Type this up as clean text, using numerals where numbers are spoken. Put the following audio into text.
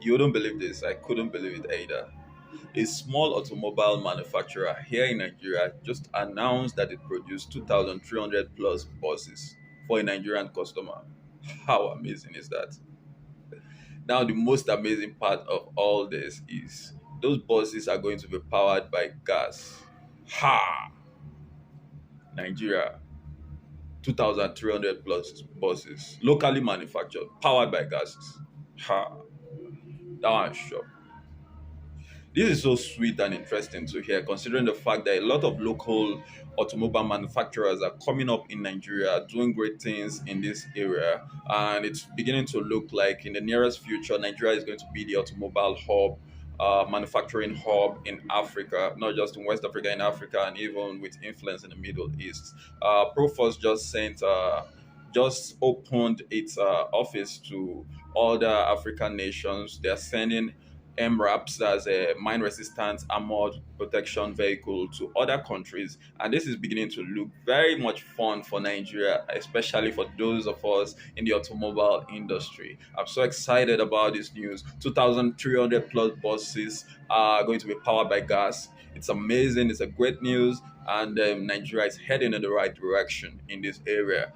You wouldn't believe this. I couldn't believe it either. A small automobile manufacturer here in Nigeria just announced that it produced 2,300 plus buses for a Nigerian customer. How amazing is that? Now, the most amazing part of all this is those buses are going to be powered by gas. Ha! Nigeria, 2,300 plus buses, locally manufactured, powered by gases. Ha! That one's sure. This is so sweet and interesting to hear, considering the fact that a lot of local automobile manufacturers are coming up in Nigeria, doing great things in this area, and it's beginning to look like in the nearest future, Nigeria is going to be the automobile hub. Manufacturing hub in Africa, not just in West Africa, in Africa, and even with influence in the Middle East. Proforce just opened its office to other African nations. They're sending MRAPs, as a mine resistant armored protection vehicle, to other countries. And this is beginning to look very much fun for Nigeria, especially for those of us in the automobile industry. I'm so excited about this news. 2,300 plus buses are going to be powered by gas. It's amazing. It's a great news. And Nigeria is heading in the right direction in this area.